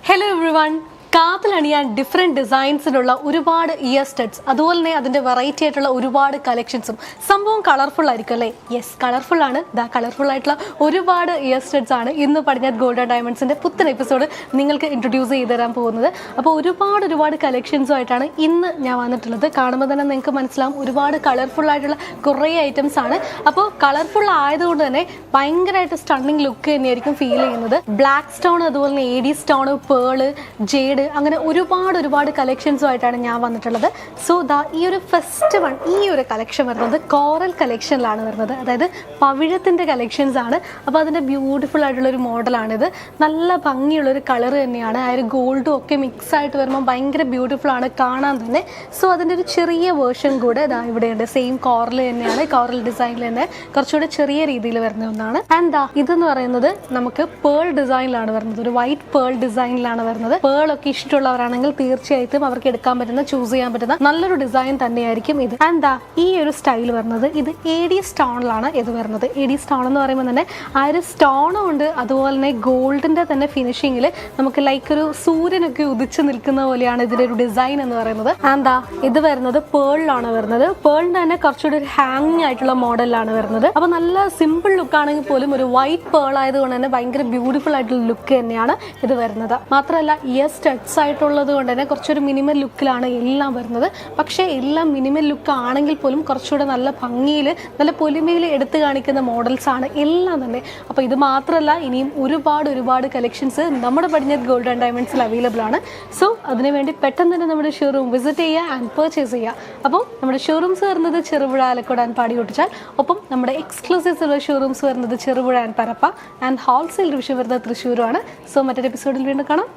Hello everyone. കാതിലണിയാൻ different ഡിസൈൻസിലുള്ള ഒരുപാട് year studs, അതുപോലെ തന്നെ അതിൻ്റെ വെറൈറ്റി ആയിട്ടുള്ള ഒരുപാട് കളക്ഷൻസും. സംഭവം കളർഫുൾ ആയിരിക്കും അല്ലേ? യെസ്, കളർഫുൾ ആണ്. കളർഫുൾ ആയിട്ടുള്ള ഒരുപാട് ഇയർ സ്റ്റഡ്സ് ആണ് ഇന്ന് പടിഞ്ഞാറ് ഗോൾഡ് ആൻഡ് ഡയമണ്ട്സിൻ്റെ പുത്തൻ എപ്പിസോഡ് നിങ്ങൾക്ക് ഇൻട്രൊഡ്യൂസ് ചെയ്ത് തരാൻ പോകുന്നത്. അപ്പോൾ ഒരുപാട് കളക്ഷൻസുമായിട്ടാണ് ഇന്ന് ഞാൻ വന്നിട്ടുള്ളത്. കാണുമ്പോൾ തന്നെ നിങ്ങൾക്ക് മനസ്സിലാവും ഒരുപാട് കളർഫുൾ ആയിട്ടുള്ള കുറേ ഐറ്റംസ് ആണ്. അപ്പോൾ കളർഫുൾ ആയതുകൊണ്ട് തന്നെ ഭയങ്കരമായിട്ട് സ്റ്റണ്ണിങ് ലുക്ക് തന്നെയായിരിക്കും ഫീൽ ചെയ്യുന്നത്. ബ്ലാക്ക് സ്റ്റോൺ, അതുപോലെ തന്നെ AD സ്റ്റോൺ, പേള്, ജേഡ്, അങ്ങനെ ഒരുപാട് കളക്ഷൻസുമായിട്ടാണ് ഞാൻ വന്നിട്ടുള്ളത്. സോ ഈ ഒരു ഫസ്റ്റ് വൺ, ഈ ഒരു കളക്ഷൻ വരുന്നത് കോറൽ കളക്ഷനിലാണ് വരുന്നത്. അതായത് പവിഴത്തിൻ്റെ കളക്ഷൻസ് ആണ്. അപ്പോൾ അതിൻ്റെ ബ്യൂട്ടിഫുൾ ആയിട്ടുള്ളൊരു മോഡലാണിത്. നല്ല ഭംഗിയുള്ളൊരു കളർ തന്നെയാണ്. ആ ഒരു ഗോൾഡും ഒക്കെ മിക്സ് ആയിട്ട് വരുമ്പോൾ ഭയങ്കര ബ്യൂട്ടിഫുൾ ആണ് കാണാൻ തന്നെ. സോ അതിൻ്റെ ഒരു ചെറിയ വേർഷൻ കൂടെ ഇവിടെയുണ്ട്. സെയിം കോറൽ തന്നെയാണ്, കോറൽ ഡിസൈനിൽ തന്നെ കുറച്ചുകൂടെ ചെറിയ രീതിയിൽ വരുന്ന ഒന്നാണ്. ആൻഡ് ഇതെന്ന് പറയുന്നത് നമുക്ക് പേൾ ഡിസൈനിലാണ് വരുന്നത്. ഒരു വൈറ്റ് പേൾ ഡിസൈനിലാണ് വരുന്നത്. പേൾ ഒക്കെ ഇഷ്ടമുള്ളവരാണെങ്കിൽ തീർച്ചയായിട്ടും അവർക്ക് എടുക്കാൻ പറ്റുന്ന, ചൂസ് ചെയ്യാൻ പറ്റുന്ന നല്ലൊരു ഡിസൈൻ തന്നെയായിരിക്കും ഇത്. ആൻഡ് ഈ ഒരു സ്റ്റൈൽ വരുന്നത് ഇത് AD സ്റ്റോണിലാണ് ഇത് വരുന്നത്. AD സ്റ്റോൺ എന്ന് പറയുമ്പോൾ തന്നെ ആ ഒരു സ്റ്റോണും ഉണ്ട്, അതുപോലെ തന്നെ ഗോൾഡിന്റെ തന്നെ ഫിനിഷിങ്ങിൽ നമുക്ക് ലൈക്ക് ഒരു സൂര്യനൊക്കെ ഉദിച്ചു നിൽക്കുന്ന പോലെയാണ് ഇതിന്റെ ഒരു ഡിസൈൻ എന്ന് പറയുന്നത്. ആൻഡ് ഇത് വരുന്നത് പേളിലാണ് വരുന്നത്. പേളിന്റെ തന്നെ കുറച്ചുകൂടി ഒരു ഹാങ്ങിങ് ആയിട്ടുള്ള മോഡലിലാണ് വരുന്നത്. അപ്പൊ നല്ല സിമ്പിൾ ലുക്ക് ആണെങ്കിൽ പോലും ഒരു വൈറ്റ് പേൾ ആയതുകൊണ്ട് തന്നെ ഭയങ്കര ബ്യൂട്ടിഫുൾ ആയിട്ടുള്ള ലുക്ക് തന്നെയാണ് ഇത് വരുന്നത്. മാത്രമല്ല ഇയർ സ്റ്റഡ്സ് ആയിട്ടുള്ളത് കൊണ്ട് തന്നെ കുറച്ചൊരു മിനിമൽ ലുക്കിലാണ് എല്ലാം വരുന്നത്. പക്ഷേ എല്ലാം മിനിമൽ ലുക്ക് ആണെങ്കിൽ പോലും കുറച്ചുകൂടെ നല്ല ഭംഗിയിൽ, നല്ല പൊലിമയിൽ എടുത്തു കാണിക്കുന്ന മോഡൽസ് ആണ് എല്ലാം തന്നെ. അപ്പോൾ ഇത് മാത്രമല്ല, ഇനിയും ഒരുപാട് കളക്ഷൻസ് നമ്മുടെ പടിഞ്ഞാറ് ഗോൾഡ് ആൻഡ് ഡയമണ്ട്സിൽ അവൈലബിൾ ആണ്. സോ അതിനുവേണ്ടി പെട്ടെന്ന് തന്നെ നമ്മുടെ ഷോറൂം വിസിറ്റ് ചെയ്യുക ആൻഡ് പർച്ചേസ് ചെയ്യുക. അപ്പോൾ നമ്മുടെ ഷോറൂംസ് വരുന്നത് ചെറുപുഴ, ആലക്കോട് ആൻഡ് പാടിയൊട്ടിച്ചാൽ. ഒപ്പം നമ്മുടെ എക്സ്ക്ലൂസീവ് ഷോറൂംസ് വരുന്നത് Cherupuzha and Parappa, and wholesale division വരുന്നത് തൃശ്ശൂരുമാണ്. സോ മറ്റൊരു എപ്പിസോഡിൽ വീണ്ടും കാണാം.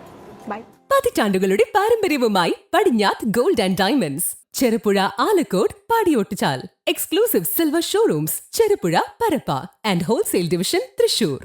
ബൈ. പതിറ്റാണ്ടുകളുടെ പാരമ്പര്യവുമായി Padinjath gold and diamonds, Cherupuzha, Alakode, Padiyottuchal. Exclusive silver showrooms Cherupuzha, Parappa and wholesale division Thrissur.